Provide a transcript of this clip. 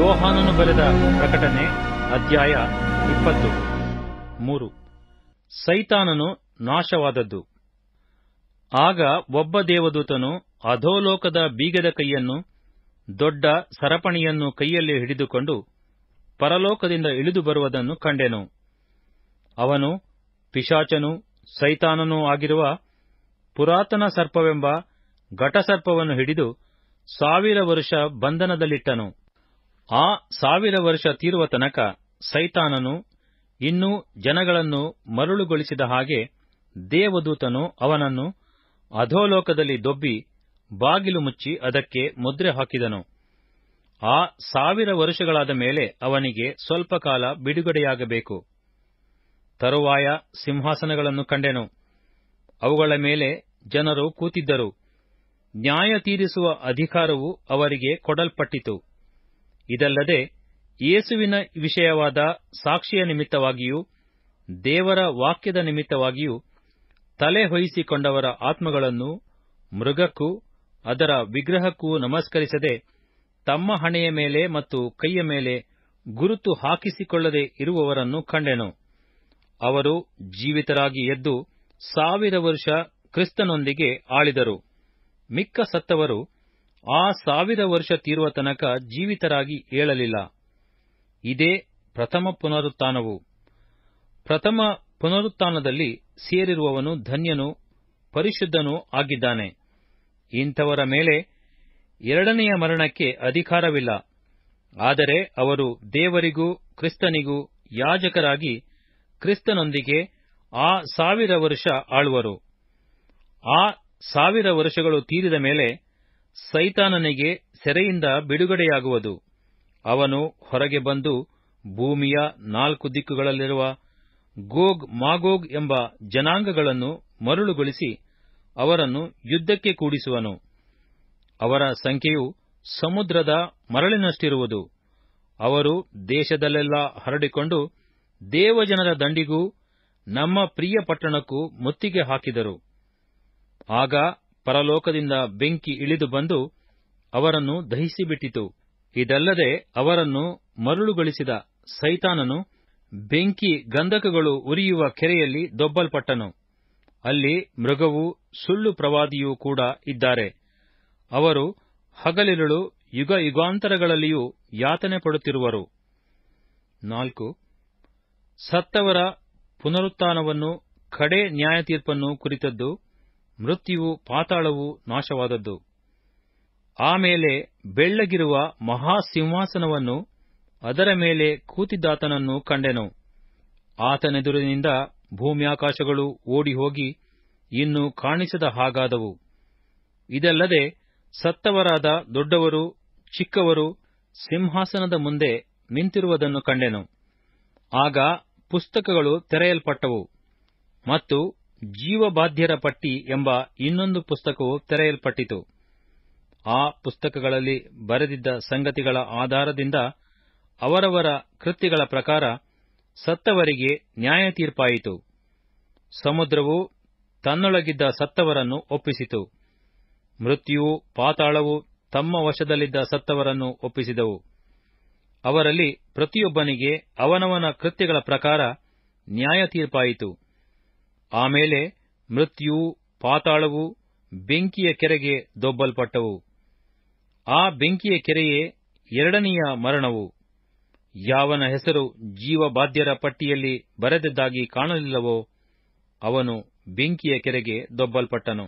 ಯೋಹಾನನು ಬರೆದ ಪ್ರಕಟಣೆ ಅಧ್ಯಾಯ 20. ಸೈತಾನನು ನಾಶವಾದದ್ದು. ಆಗ ಒಬ್ಬ ದೇವದೂತನು ಅಧೋಲೋಕದ ಬೀಗದ ಕೈಯನ್ನು ದೊಡ್ಡ ಸರಪಣಿಯನ್ನು ಕೈಯಲ್ಲಿ ಹಿಡಿದುಕೊಂಡು ಪರಲೋಕದಿಂದ ಇಳಿದು ಬರುವುದನ್ನು ಕಂಡೆನು. ಅವನು ಪಿಶಾಚನೂ ಸೈತಾನನೂ ಆಗಿರುವ ಪುರಾತನ ಸರ್ಪವೆಂಬ ಘಟಸರ್ಪವನ್ನು ಹಿಡಿದು 1000 ವರ್ಷ ಬಂಧನದಲ್ಲಿಟ್ಟನು. ಆ 1000 ವರ್ಷ ತೀರುವ ತನಕ ಸೈತಾನನು ಇನ್ನೂ ಜನಗಳನ್ನು ಮರುಳುಗೊಳಿಸಿದ ಹಾಗೆ ದೇವದೂತನು ಅವನನ್ನು ಅಧೋಲೋಕದಲ್ಲಿ ದೊಬ್ಬಿ ಬಾಗಿಲು ಮುಚ್ಚಿ ಅದಕ್ಕೆ ಮುದ್ರೆ ಹಾಕಿದನು. ಆ 1000 ವರ್ಷಗಳಾದ ಮೇಲೆ ಅವನಿಗೆ ಸ್ವಲ್ಪ ಕಾಲ ಬಿಡುಗಡೆಯಾಗಬೇಕು. ತರುವಾಯ ಸಿಂಹಾಸನಗಳನ್ನು ಕಂಡೆನು. ಅವುಗಳ ಮೇಲೆ ಜನರು ಕೂತಿದ್ದರು. ನ್ಯಾಯ ತೀರಿಸುವ ಅಧಿಕಾರವು ಅವರಿಗೆ ಕೊಡಲ್ಪಟ್ಟಿತು. ಇದಲ್ಲದೆ ಯೇಸುವಿನ ವಿಷಯವಾದ ಸಾಕ್ಷಿಯ ನಿಮಿತ್ತವಾಗಿಯೂ ದೇವರ ವಾಕ್ಯದ ನಿಮಿತ್ತವಾಗಿಯೂ ತಲೆ ಹೊಯ್ಯಿಸಿಕೊಂಡವರ ಆತ್ಮಗಳನ್ನು ಮೃಗಕ್ಕೂ ಅದರ ವಿಗ್ರಹಕ್ಕೂ ನಮಸ್ಕರಿಸದೆ ತಮ್ಮ ಹಣೆಯ ಮೇಲೆ ಮತ್ತು ಕೈಯ ಮೇಲೆ ಗುರುತು ಹಾಕಿಸಿಕೊಳ್ಳದೆ ಇರುವವರನ್ನು ಕಂಡೆನು. ಅವರು ಜೀವಿತರಾಗಿ ಎದ್ದು 1000 ವರ್ಷ ಕ್ರಿಸ್ತನೊಂದಿಗೆ ಆಳಿದರು. ಮಿಕ್ಕ ಸತ್ತವರು ಆ 1000 ವರ್ಷ ತೀರುವ ತನಕ ಜೀವಿತರಾಗಿ ಏಳಲಿಲ್ಲ. ಇದೇ ಪ್ರಥಮ ಪುನರುತ್ಥಾನವು. ಪ್ರಥಮ ಪುನರುತ್ಥಾನದಲ್ಲಿ ಸೇರಿರುವವನು ಧನ್ಯನೂ ಪರಿಶುದ್ಧನೂ ಆಗಿದ್ದಾನೆ. ಇಂಥವರ ಮೇಲೆ ಎರಡನೆಯ ಮರಣಕ್ಕೆ ಅಧಿಕಾರವಿಲ್ಲ. ಆದರೆ ಅವರು ದೇವರಿಗೂ ಕ್ರಿಸ್ತನಿಗೂ ಯಾಜಕರಾಗಿ ಕ್ರಿಸ್ತನೊಂದಿಗೆ ಆ 1000 ವರ್ಷ ಆಳುವರು. ಆ 1000 ವರ್ಷಗಳು ತೀರಿದ ಮೇಲೆ ಸೈತಾನನಿಗೆ ಸೆರೆಯಿಂದ ಬಿಡುಗಡೆಯಾಗುವುದು. ಅವನು ಹೊರಗೆ ಬಂದು ಭೂಮಿಯ 4 ದಿಕ್ಕುಗಳಲ್ಲಿರುವ ಗೋಗ್ ಮಾಗೋಗ್ ಎಂಬ ಜನಾಂಗಗಳನ್ನು ಮರುಳುಗೊಳಿಸಿ ಅವರನ್ನು ಯುದ್ಧಕ್ಕೆ ಕೂಡಿಸುವನು. ಅವರ ಸಂಖ್ಯೆಯು ಸಮುದ್ರದ ಮರಳಿನಷ್ಟಿರುವುದು. ಅವರು ದೇಶದಲ್ಲೆಲ್ಲ ಹರಡಿಕೊಂಡು ದೇವಜನರ ದಂಡಿಗೂ ನಮ್ಮ ಪ್ರಿಯ ಪಟ್ಟಣಕ್ಕೂ ಮುತ್ತಿಗೆ ಹಾಕಿದರು. ಆಗ ಪರಲೋಕದಿಂದ ಬೆಂಕಿ ಇಳಿದು ಬಂದು ಅವರನ್ನು ದಹಿಸಿಬಿಟ್ಟಿತು. ಇದಲ್ಲದೆ ಅವರನ್ನು ಮರುಳುಗೊಳಿಸಿದ ಸೈತಾನನು ಬೆಂಕಿ ಗಂಧಕಗಳು ಉರಿಯುವ ಕೆರೆಯಲ್ಲಿ ದೊಬ್ಬಲ್ಪಟ್ಟನು. ಅಲ್ಲಿ ಮೃಗವೂ ಸುಳ್ಳು ಪ್ರವಾದಿಯೂ ಕೂಡ ಇದ್ದಾರೆ. ಅವರು ಹಗಲಿರುಳು ಯುಗ ಯುಗಾಂತರಗಳಲ್ಲಿಯೂ ಯಾತನೆ ಪಡುತ್ತಿರುವರು. 4. ಸತ್ತವರ ಪುನರುತ್ಥಾನವನ್ನು ಕಡೆ ನ್ಯಾಯತೀರ್ಪನ್ನು ಕುರಿತದ್ದು. ಮೃತ್ಯುವು ಪಾತಾಳವು ನಾಶವಾದದ್ದು. ಆಮೇಲೆ ಬೆಳ್ಳಗಿರುವ ಮಹಾಸಿಂಹಾಸನವನ್ನು ಅದರ ಮೇಲೆ ಕೂತಿದ್ದಾತನನ್ನು ಕಂಡೆನು. ಆತನೆದುರಿನಿಂದ ಭೂಮ್ಯಾಕಾಶಗಳು ಓಡಿಹೋಗಿ ಇನ್ನು ಕಾಣಿಸದ ಹಾಗಾದವು. ಇದಲ್ಲದೆ ಸತ್ತವರಾದ ದೊಡ್ಡವರು ಚಿಕ್ಕವರು ಸಿಂಹಾಸನದ ಮುಂದೆ ನಿಂತಿರುವುದನ್ನು ಕಂಡೆನು. ಆಗ ಪುಸ್ತಕಗಳು ತೆರೆಯಲ್ಪಟ್ಟವು ಮತ್ತು ಜೀವಬಾಧ್ಯರ ಪಟ್ಟಿ ಎಂಬ ಇನ್ನೊಂದು ಪುಸ್ತಕವು ತೆರೆಯಲ್ಪಟ್ಟಿತು. ಆ ಪುಸ್ತಕಗಳಲ್ಲಿ ಬರೆದಿದ್ದ ಸಂಗತಿಗಳ ಆಧಾರದಿಂದ ಅವರವರ ಕೃತ್ಯಗಳ ಪ್ರಕಾರ ಸತ್ತವರಿಗೆ ನ್ಯಾಯತೀರ್ಪಾಯಿತು. ಸಮುದ್ರವು ತನ್ನೊಳಗಿದ್ದ ಸತ್ತವರನ್ನು ಒಪ್ಪಿಸಿತು. ಮೃತ್ಯುವು ಪಾತಾಳವು ತಮ್ಮ ವಶದಲ್ಲಿದ್ದ ಸತ್ತವರನ್ನು ಒಪ್ಪಿಸಿದವು. ಅವರಲ್ಲಿ ಪ್ರತಿಯೊಬ್ಬನಿಗೆ ಅವನವನ ಕೃತ್ಯಗಳ ಪ್ರಕಾರ ನ್ಯಾಯತೀರ್ಪಾಯಿತು. ಆಮೇಲೆ ಮೃತ್ಯುವು ಪಾತಾಳವು ಬೆಂಕಿಯ ಕೆರೆಗೆ ದೊಬ್ಬಲ್ಪಟ್ಟವು. ಆ ಬೆಂಕಿಯ ಕೆರೆಯೇ ಎರಡನೆಯ ಮರಣವು. ಯಾವನ ಹೆಸರು ಜೀವಬಾಧ್ಯರ ಪಟ್ಟಿಯಲ್ಲಿ ಬರೆದದ್ದಾಗಿ ಕಾಣಲಿಲ್ಲವೋ ಅವನು ಬೆಂಕಿಯ ಕೆರೆಗೆ ದೊಬ್ಬಲ್ಪಟ್ಟನು.